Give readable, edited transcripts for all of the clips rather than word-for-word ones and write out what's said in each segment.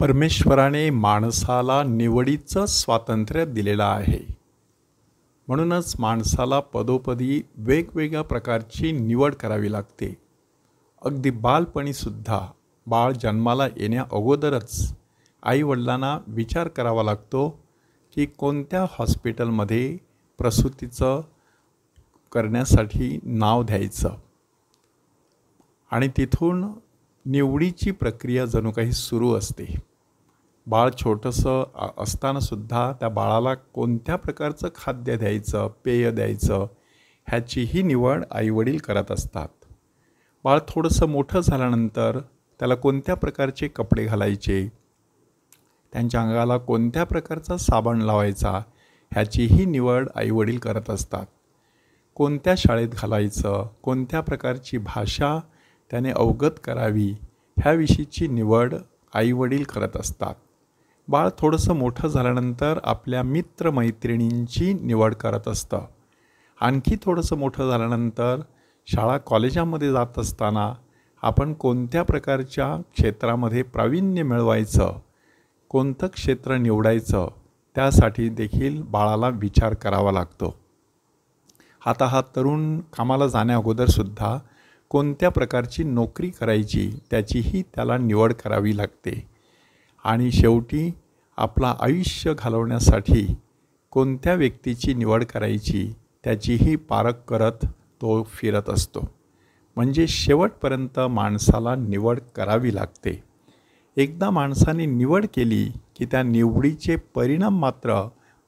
परमेश्वराने माणसाला निवडीचं स्वातंत्र्य दिलेलं आहे. म्हणूनच माणसाला पदोपदी वेगवेगळ्या प्रकारची निवड करावी लागते. अगदी बालपणीसुद्धा बाळ जन्माला येण्या अगोदरच आईवडिलांना विचार करावा लागतो की कोणत्या हॉस्पिटलमध्ये प्रसूतीचं करण्यासाठी नाव द्यायचं. आणि तिथून निवडीची प्रक्रिया जणू काही सुरू असते. बाळ छोटंसं असतानासुद्धा त्या बाळाला कोणत्या प्रकारचं खाद्य द्यायचं, पेय द्यायचं ह्याचीही निवड आईवडील करत असतात. बाळ थोडंसं मोठं झाल्यानंतर त्याला कोणत्या प्रकारचे कपडे घालायचे, त्यांच्या अंगाला कोणत्या प्रकारचा साबण लावायचा ह्याचीही निवड आईवडील करत असतात. कोणत्या शाळेत घालायचं, कोणत्या प्रकारची भाषा त्याने अवगत करावी ह्याविषयीची निवड आईवडील करत असतात. बाळ थोडंसं मोठं झाल्यानंतर आपल्या मित्रमैत्रिणींची निवड करत असतं. आणखी थोडंसं मोठं झाल्यानंतर शाळा कॉलेजामध्ये जात असताना आपण कोणत्या प्रकारच्या क्षेत्रामध्ये प्रावीण्य मिळवायचं, कोणतं क्षेत्र निवडायचं त्यासाठी देखील बाळाला विचार करावा लागतो. आता हा तरुण कामाला जाण्या अगोदरसुद्धा कोणत्या प्रकारची नोकरी करायची त्याचीही त्याला निवड करावी लागते. आणि शेवटी आपला आयुष्य घालवण्यासाठी कोणत्या व्यक्तीची निवड करायची त्याचीही पारख करत तो फिरत असतो. म्हणजे शेवटपर्यंत माणसाला निवड करावी लागते. एकदा माणसाने निवड केली की त्या निवडीचे परिणाम मात्र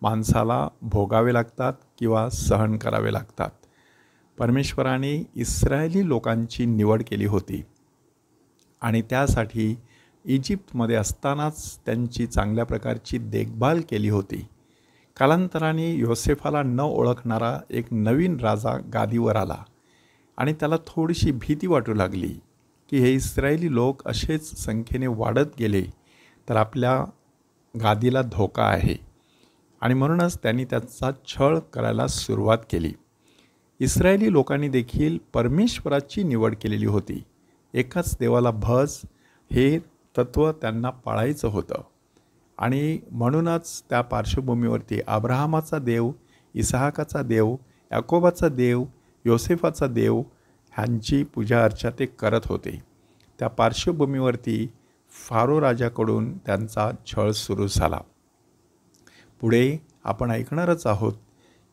माणसाला भोगावे लागतात किंवा सहन करावे लागतात. परमेश्वराने इस्रायली लोकांची निवड केली होती आणि त्यासाठी इजिप्तमध्ये असतानाच त्यांची चांगल्या प्रकारची देखभाल केली होती. कालांतराने योसेफाला न ओळखणारा एक नवीन राजा गादीवर आला आणि त्याला थोडीशी भीती वाटू लागली की हे इस्रायली लोक असेच संख्येने वाढत गेले तर आपल्या गादीला धोका आहे. आणि म्हणूनच त्यांनी त्याचा छळ करायला सुरुवात केली. इस्रायली लोकांनी देखील परमेश्वराची निवड केलेली होती. एकाच देवाला भज हे तत्त्व त्यांना पाळायचं होतं. आणि म्हणूनच त्या पार्श्वभूमीवरती अब्राहमाचा देव, इसहाकाचा देव, याकोबाचा देव, योसेफाचा देव ह्यांची पूजा अर्चा ते करत होते. त्या पार्श्वभूमीवरती फारो राजाकडून त्यांचा छळ सुरू झाला. पुढे आपण ऐकणारच आहोत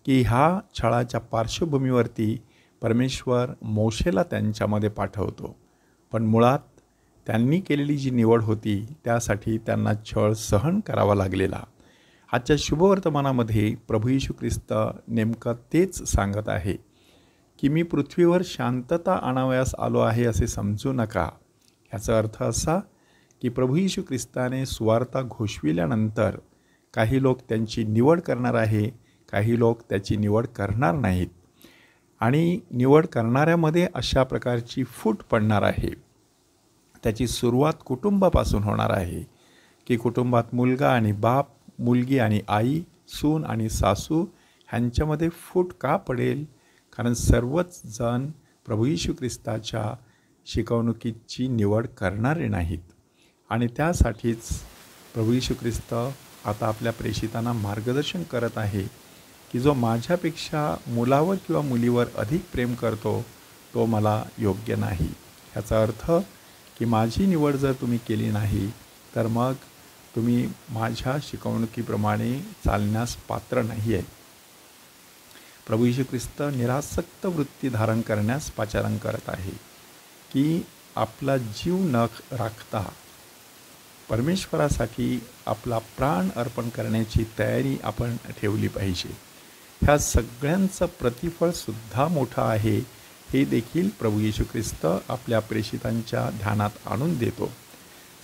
की ह्या छळाच्या पार्श्वभूमीवरती परमेश्वर मोशेला त्यांच्यामध्ये पाठवतो. पण मुळात त्यांनी केलेली जी निवड होती त्यासाठी त्यांना छळ सहन करावा लागलेला. आजच्या शुभवर्तमानामध्ये प्रभू येशू ख्रिस्त नेमकं तेच सांगत आहे की मी पृथ्वीवर शांतता आणावयास आलो आहे असे समजू नका. ह्याचा अर्थ असा की प्रभू येशू ख्रिस्ताने सुवार्ता घोषविल्यानंतर काही लोक त्यांची निवड करणार आहे, काही लोक त्याची निवड करणार नाहीत. आणि निवड करणाऱ्यामध्ये अशा प्रकारची फूट पडणार आहे. त्याची सुरुवात कुटुंबापासून होणार आहे की कुटुंबात मुलगा आणि बाप, मुलगी आणि आई, सून आणि सासू ह्यांच्यामध्ये फूट का पडेल? कारण सर्वच जण प्रभू येशू ख्रिस्ताच्या शिकवणुकीची निवड करणारे नाहीत. आणि त्यासाठीच प्रभू येशू ख्रिस्त आता आपल्या प्रेषितांना मार्गदर्शन करत आहे की जो माझ्यापेक्षा मुलावर किंवा मुलीवर अधिक प्रेम करतो तो मला योग्य नाही. ह्याचा अर्थ की माझी निवड जर तुम्ही केली नाही तर मग तुम्ही माझ्या शिकवणुकीप्रमाणे चालण्यास पात्र नाही आहे. प्रभू येशू ख्रिस्त निरासक्त वृत्ती धारण करण्यास पाचारण करत आहे की आपला जीव न राखता परमेश्वरासाठी आपला प्राण अर्पण करण्याची तयारी आपण ठेवली पाहिजे. ह्या सगळ्यांचं प्रतिफळसुद्धा मोठं आहे हे देखील प्रभू येशू ख्रिस्त आपल्या प्रेषितांच्या ध्यानात आणून देतो.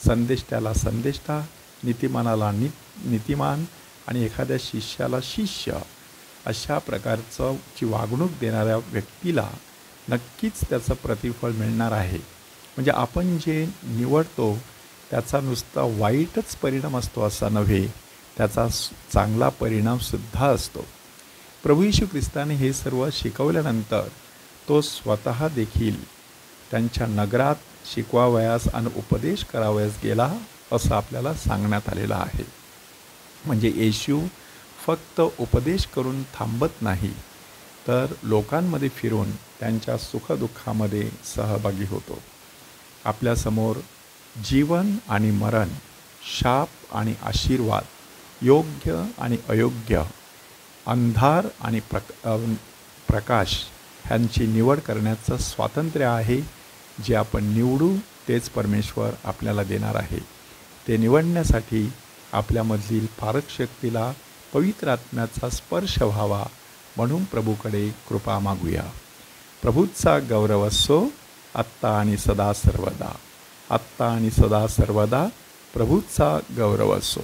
संदेष्टाला संदेष्टा, नीतिमानाला नीतिमान आणि एखाद्या शिष्याला शिष्य अशा प्रकारचं ची वागणूक देणाऱ्या व्यक्तीला नक्कीच त्याचं प्रतिफळ मिळणार आहे. म्हणजे आपण जे निवडतो त्याचा नुसता वाईटच परिणाम असतो असा नव्हे, त्याचा चांगला परिणामसुद्धा असतो. प्रभू येशू ख्रिस्ताने हे सर्व शिकवल्यानंतर तो स्वतः देखील त्यांच्या नगरात शिकवावयास आणि उपदेश करावयास गेला असं आपल्याला सांगण्यात आलेलं आहे. म्हणजे येशू फक्त उपदेश करून थांबत नाही, तर लोकांमध्ये फिरून त्यांच्या सुखदुःखामध्ये सहभागी होतो. आपल्यासमोर जीवन आणि मरण, शाप आणि आशीर्वाद, योग्य आणि अयोग्य, अंधार आणि प्रकाश ह्यांची निवड करण्याचं स्वातंत्र्य आहे. जे आपण निवडू तेच परमेश्वर आपल्याला देणार आहे. ते निवडण्यासाठी आपल्यामधील फारक शक्तीला पवित्र आत्म्याचा स्पर्श व्हावा, म्हणून प्रभूकडे कृपा मागूया. प्रभूचा गौरव असो आत्ता आणि सदा सर्वदा. आत्ता आणि सदा सर्वदा प्रभूचा गौरव असो.